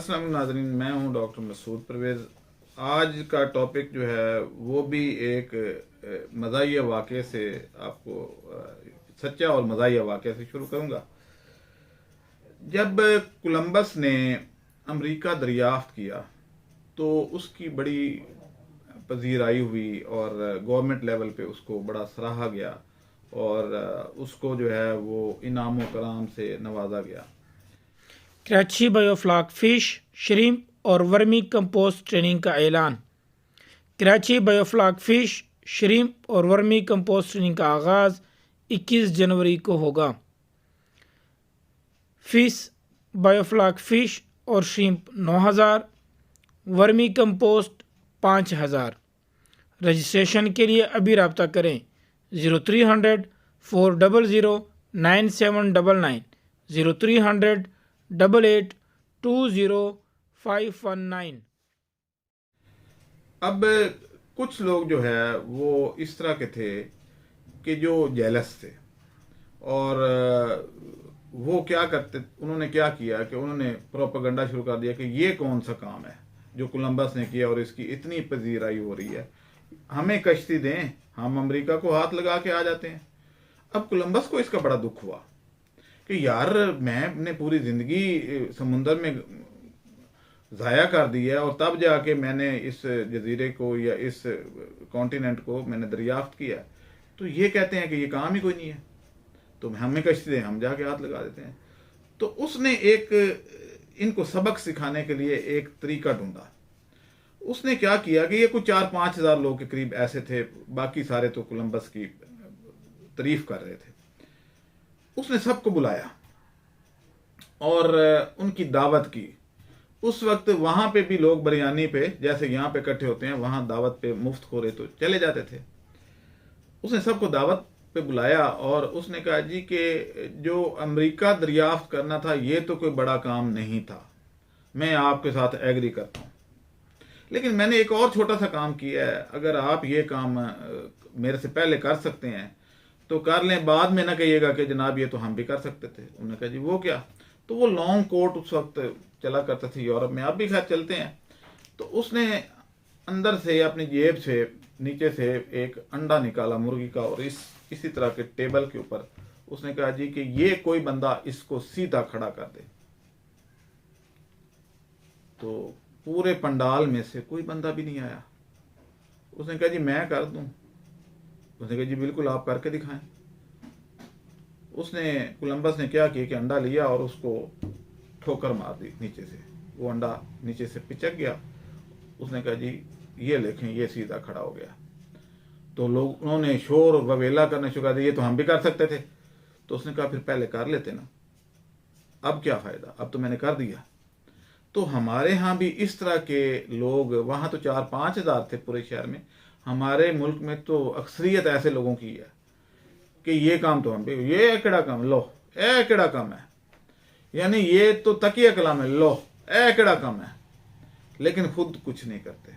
अस्सलाम वालेकुम नाज़रीन, मैं हूं डॉक्टर मसूद परवेज़। आज का टॉपिक जो है वो भी एक मज़ाहिया वाक़े से आपको सच्चा और मज़ाहिया वाक़े से शुरू करूंगा। जब कोलंबस ने अमेरिका दरियाफ्त किया तो उसकी बड़ी पजीराई हुई और गवर्नमेंट लेवल पे उसको बड़ा सराहा गया और उसको जो है वो इनाम व कराम से नवाजा गया। कराची बायोफ्लॉक फिश, श्रिम्प और वर्मी कंपोस्ट ट्रेनिंग का ऐलान। कराची बायोफ्लॉक फिश, श्रिम्प और वर्मी कंपोस्ट ट्रेनिंग का आगाज़ 21 जनवरी को होगा। फिश बायोफ्लॉक फिश और श्रिम्प 9000, वर्मी कंपोस्ट 5000। रजिस्ट्रेशन के लिए अभी रब्ता करें 0300 400 9799 0300 8820 अब कुछ लोग जो है वो इस तरह के थे कि जो जेलस थे और वो क्या करते, उन्होंने क्या किया कि उन्होंने प्रोपेगेंडा शुरू कर दिया कि ये कौन सा काम है जो कोलंबस ने किया और इसकी इतनी पजीराई हो रही है, हमें कश्ती दें, हम अमेरिका को हाथ लगा के आ जाते हैं। अब कोलंबस को इसका बड़ा दुख हुआ कि यार मैंने पूरी जिंदगी समुंदर में ज़ाया कर दी है और तब जाके मैंने इस जजीरे को या इस कॉन्टिनेंट को मैंने दरियाफ्त किया है, तो ये कहते हैं कि ये काम ही कोई नहीं है, तो हमें कश्ती दें, हम जाके हाथ लगा देते हैं। तो उसने एक इनको सबक सिखाने के लिए एक तरीका ढूंढा। उसने क्या किया कि ये कुछ 4-5 हज़ार लोग के करीब ऐसे थे, बाकी सारे तो कोलंबस की तारीफ कर रहे थे। उसने सबको बुलाया और उनकी दावत की। उस वक्त वहां पे भी लोग बिरयानी पे जैसे यहाँ पे इकट्ठे होते हैं, वहां दावत पे मुफ्त खोरे तो चले जाते थे। उसने सबको दावत पे बुलाया और उसने कहा जी कि जो अमेरिका दरियाफ्त करना था ये तो कोई बड़ा काम नहीं था, मैं आपके साथ एग्री करता हूँ, लेकिन मैंने एक और छोटा सा काम किया है, अगर आप ये काम मेरे से पहले कर सकते हैं तो कर लें, बाद में ना कहिएगा कि जनाब ये तो हम भी कर सकते थे। उन्होंने कहा जी वो क्या? तो वो लॉन्ग कोट उस वक्त चला करता था यूरोप में, अब भी खैर चलते हैं। तो उसने अंदर से अपनी जेब से नीचे से एक अंडा निकाला मुर्गी का और इसी तरह के टेबल के ऊपर उसने कहा जी कि ये कोई बंदा इसको सीधा खड़ा कर दे। तो पूरे पंडाल में से कोई बंदा भी नहीं आया। उसने कहा जी मैं कर दूं। उसने कहा जी बिल्कुल आप करके दिखाएं। उसने कोलंबस ने क्या किया कि अंडा लिया और उसको ठोकर मार दी नीचे से, वो अंडा नीचे से पिचक गया। उसने कहा जी ये देखें ये सीधा खड़ा हो गया। तो लोग उन्होंने शोर ववेला करने शुरू कर दिया, ये तो हम भी कर सकते थे। तो उसने कहा फिर पहले कर लेते ना, अब क्या फायदा, अब तो मैंने कर दिया। तो हमारे यहाँ भी इस तरह के लोग, वहां तो 4-5 हज़ार थे पूरे शहर में, हमारे मुल्क में तो अक्सरियत ऐसे लोगों की है कि ये काम तो हम भी, ये केड़ा काम लो, ए केड़ा काम है, यानी ये तो तकिया कलाम है, लो ए केड़ा काम है, लेकिन खुद कुछ नहीं करते।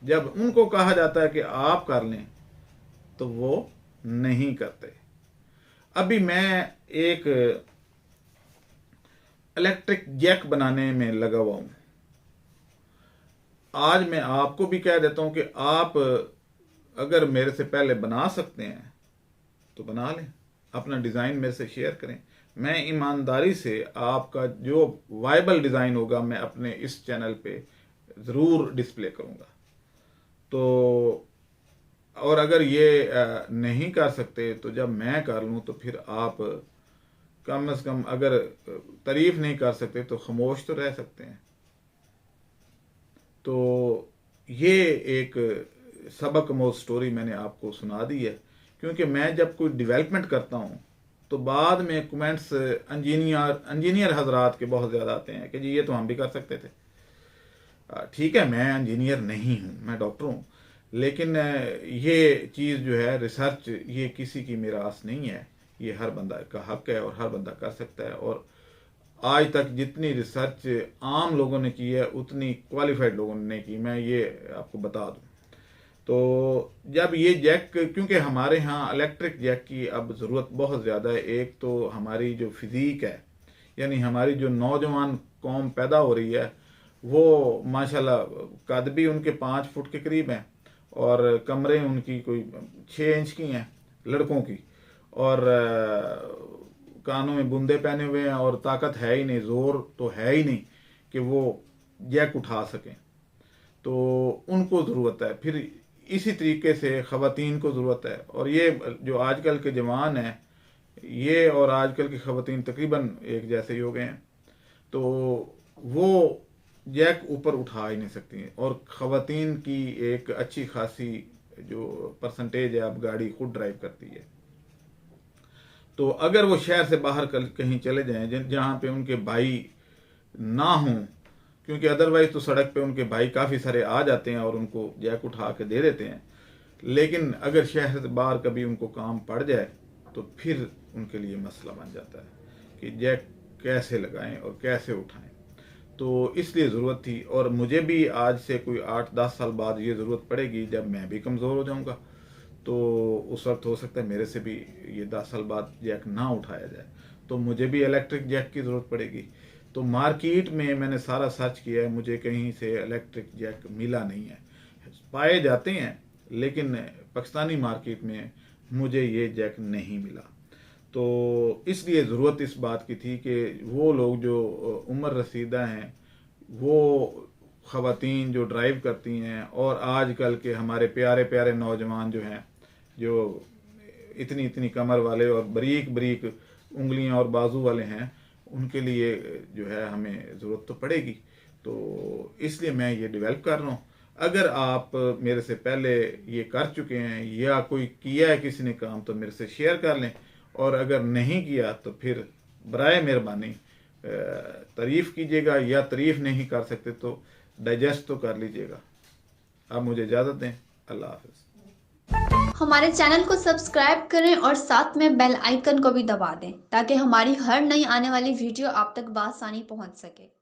जब उनको कहा जाता है कि आप कर लें तो वो नहीं करते। अभी मैं एक इलेक्ट्रिक जैक बनाने में लगा हुआ हूं। आज मैं आपको भी कह देता हूं कि आप अगर मेरे से पहले बना सकते हैं तो बना लें, अपना डिज़ाइन मेरे से शेयर करें। मैं ईमानदारी से आपका जो वायबल डिज़ाइन होगा मैं अपने इस चैनल पे ज़रूर डिस्प्ले करूँगा। तो और अगर ये नहीं कर सकते तो जब मैं कर लूँ तो फिर आप कम से कम अगर तारीफ नहीं कर सकते तो खामोश तो रह सकते हैं। तो ये एक सबक मोल स्टोरी मैंने आपको सुना दी है, क्योंकि मैं जब कोई डेवलपमेंट करता हूँ तो बाद में कमेंट्स इंजीनियर हजरात के बहुत ज़्यादा आते हैं कि जी ये तो हम भी कर सकते थे। ठीक है, मैं इंजीनियर नहीं हूँ, मैं डॉक्टर हूँ, लेकिन ये चीज़ जो है रिसर्च, ये किसी की मिरास नहीं है, ये हर बंदा का हक है और हर बंदा कर सकता है। और आज तक जितनी रिसर्च आम लोगों ने की है उतनी क्वालिफाइड लोगों ने नहीं की, मैं ये आपको बता दूं। तो जब ये जैक, क्योंकि हमारे यहाँ इलेक्ट्रिक जैक की अब ज़रूरत बहुत ज़्यादा है। एक तो हमारी जो फिज़ीक है, यानी हमारी जो नौजवान कौम पैदा हो रही है वो माशाल्लाह कद भी उनके 5 फुट के करीब हैं और कमरें उनकी कोई 6 इंच की हैं लड़कों की, और कानों में बूंदे पहने हुए हैं और ताकत है ही नहीं, जोर तो है ही नहीं कि वो जैक उठा सकें। तो उनको ज़रूरत है। फिर इसी तरीके से ख़वातीन को ज़रूरत है। और ये जो आजकल के जवान हैं, ये और आजकल की ख़वातीन तकरीबन एक जैसे ही हो गए हैं, तो वो जैक ऊपर उठा ही नहीं सकती हैं। और ख़वातीन की एक अच्छी खासी जो परसेंटेज है अब गाड़ी खुद ड्राइव करती है। तो अगर वो शहर से बाहर कहीं चले जाएं जहाँ पे उनके भाई ना हों, क्योंकि अदरवाइज तो सड़क पे उनके भाई काफ़ी सारे आ जाते हैं और उनको जैक उठा के दे देते हैं, लेकिन अगर शहर से बाहर कभी उनको काम पड़ जाए तो फिर उनके लिए मसला बन जाता है कि जैक कैसे लगाएं और कैसे उठाएं। तो इसलिए ज़रूरत थी, और मुझे भी आज से कोई 8-10 साल बाद ये ज़रूरत पड़ेगी जब मैं भी कमज़ोर हो जाऊंगा। तो उस वक्त हो सकता है मेरे से भी ये 10 साल बाद जैक ना उठाया जाए, तो मुझे भी इलेक्ट्रिक जैक की ज़रूरत पड़ेगी। तो मार्केट में मैंने सारा सर्च किया है, मुझे कहीं से इलेक्ट्रिक जैक मिला नहीं है। पाए जाते हैं लेकिन पाकिस्तानी मार्केट में मुझे ये जैक नहीं मिला। तो इसलिए ज़रूरत इस बात की थी कि वो लोग जो उम्र रसीदा हैं, वो ख़वातीन जो ड्राइव करती हैं, और आजकल के हमारे प्यारे प्यारे नौजवान जो हैं, जो इतनी इतनी कमर वाले और बारीक बारीक उंगलियां और बाजू वाले हैं, उनके लिए जो है हमें ज़रूरत तो पड़ेगी। तो इसलिए मैं ये डेवलप कर रहा हूँ। अगर आप मेरे से पहले ये कर चुके हैं या कोई किया है किसी ने काम, तो मेरे से शेयर कर लें, और अगर नहीं किया तो फिर बराए मेहरबानी तारीफ़ कीजिएगा, या तारीफ़ नहीं कर सकते तो डाइजेस्ट तो कर लीजिएगा। आप मुझे इजाज़त दें। अल्लाह हाफ़िज़। हमारे चैनल को सब्सक्राइब करें और साथ में बेल आइकन को भी दबा दें ताकि हमारी हर नई आने वाली वीडियो आप तक बआसानी पहुंच सके।